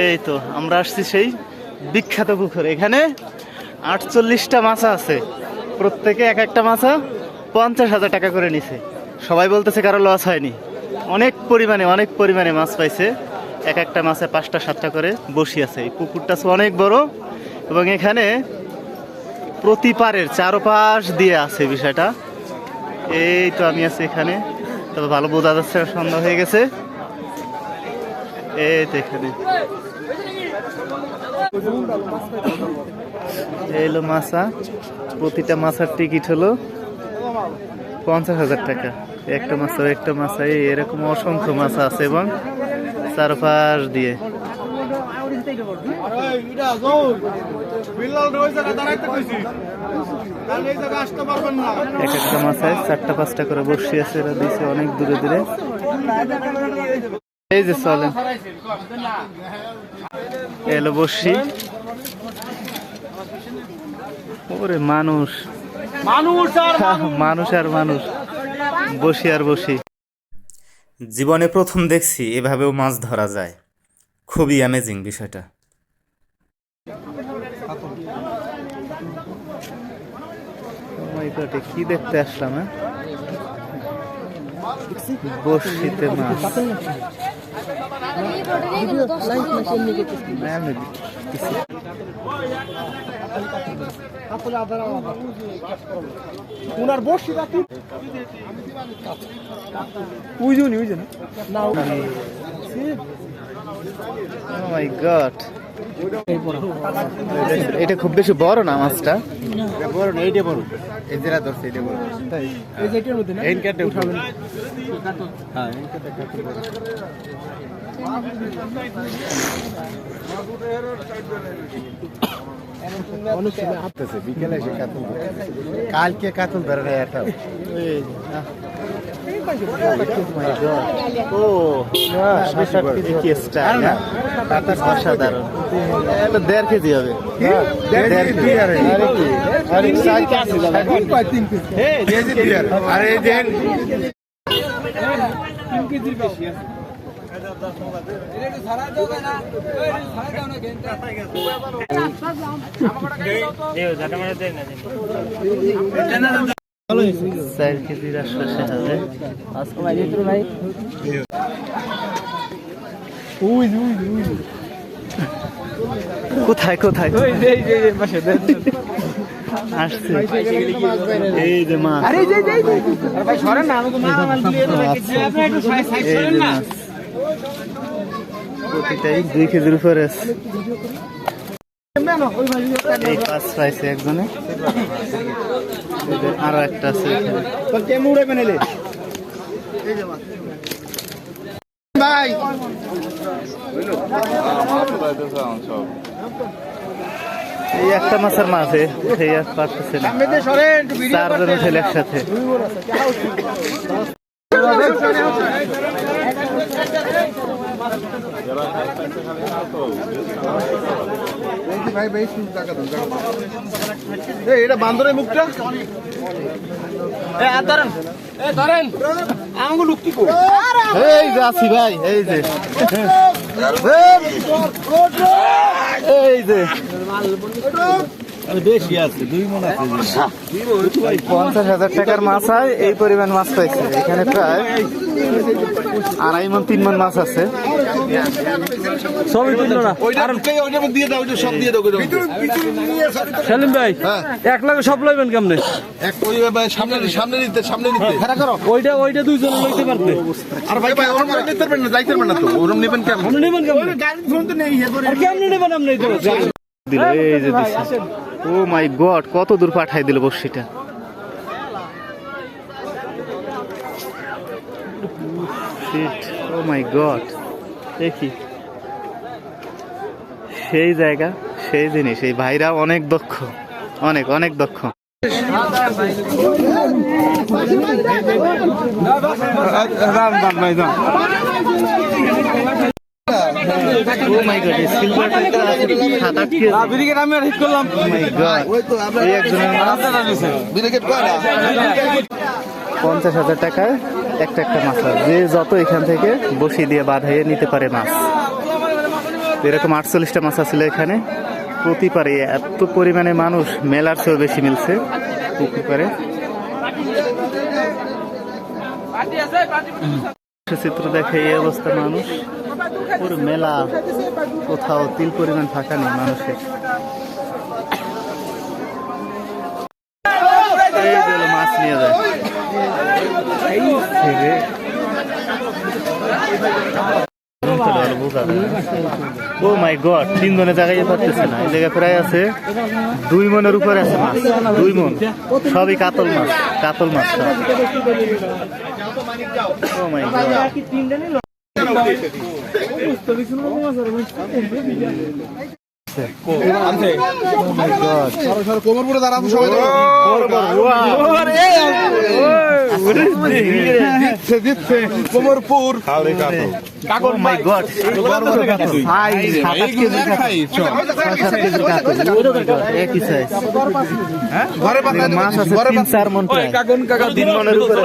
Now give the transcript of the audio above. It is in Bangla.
এই তো আমরা আসছি সেই বিখ্যাত পুকুর। এখানে 48টা মাছা আছে, প্রত্যেকে এক একটা মাছা 50,000 টাকা করে নিছে। সবাই বলতেছে কারো লস হয়নি, অনেক পরিমাণে মাছ পাইছে। এক একটা মাছে 5টা 7টা করে বসি আছে। এই পুকুরটা অনেক বড় এবং এখানে প্রতি পারের চারপাশ দিয়ে আছে বিষয়টা। এই তো আমি আছি এখানে, তবে ভালো বোঝা যাচ্ছে সন্ধ্যা হয়ে গেছে। এই তো এখানে এলো মাছা, প্রতিটা মাছার টিকিট হলো 50,000 টাকা। একটা মাছা এরকম অসংখ্য মাছ আছে এবং চারপাশ দিয়ে এক একটা মাছায় 4টা 5টা করে বসে আছে। এরা দিচ্ছে অনেক দূরে দূরে। এই যে চলেন এলো বসি। ওরে মানুষ আর মানুষ, বসি আর বসি। জীবনে প্রথম দেখছি এভাবেও মাছ ধরা যায়, খুবই অ্যামেজিং বিষয়টা। কি দেখতে আসলাম? বসিতে মাছ এটা খুব বেশি বড় না মাছটা? বড় না, এইটা বড়। এই যেটা ধরছে এটা বড়। তাই এই যে এটার মধ্যে না, এই কাটে উঠাবেন। হ্যাঁ, এই কাটে কাটে বড়। অনুষ্ঠিত হচ্ছে বিকেলে এসে কাতল। কালকে কাতল ধরে না একটা। ও অসাধারণ। 1.5 কেজি হবে। কোথায় কোথায় আসছে? এই যে মাছ, প্রতিটাই 2 কেজির উপরে। এই মাছ পাইছে একজনে, আরো একটা আছে। ভাই এই একটা মাছের মাঝে সেই আর পারতেছে না, 4 জন ছেলে একসাথে। এটা বান্দরের মুখটা এই যে আছি ভাই, এই যে এই যে বেশি আছে, 2 মণ আছে। 50,000 টাকার মাছ হয়, এই পরিমাণ মাছ পাইছে। এখানে প্রায় 2.5 মণ 3 মণ মাছ আছে। সেলিম ভাই, 1 লাখ সব লইবেন কেমনে? সামনে নিতে ওইটা 2 জন লইতে পারবে। আর ভাই নিতে পারবেন না, যাইতে পারবেন না তো। ওরম নেবেন কেমন? নেবেন কেমনে? কেমনে নেবেন আপনি? দিল এই যে দিছে। ও মাই গড, কত দূর পাঠাই দিল বর্ষিটা। ও মাই গড, দেখি সেই জায়গা, সেই জিনিস। এই ভাইরা অনেক দক্ষ, অনেক অনেক দক্ষ। $50,000 টাকায় একটা মাছ, যে যত এখান থেকে বসি দিয়ে বাঁধাইয়ে নিতে পারে মাছ। এরকম 48টা মাছ ছিল এখানে প্রতি পারে। এত পরিমাণে মানুষ, মেলার চেয়েও বেশি মিলছে পুকুর পারে। চিত্র দেখে এই অবস্থা মানুষ, পুরো মেলা, কোথাও তিল পরিমাণ ফাঁকা নেই মানুষের। এই যে হলো মাছ নিয়ে যায়। ও মাই গড, 3 জনের জায়গায় পারতেছে না। এই জায়গায় প্রায় আছে 2 মনের উপরে আছে মাছ, 2 মন, সবই কাতল মাছ, কাতল মাছ সব। ও মাই গড, কোমরপুরে দাঁড়া সবাই দিচ্ছে কোমরপুর ও মাই গড, 7 কেজি একই সাইজ। ঘরে মাছ আছে 3-4 মন, প্রায় 3 মনের উপরে।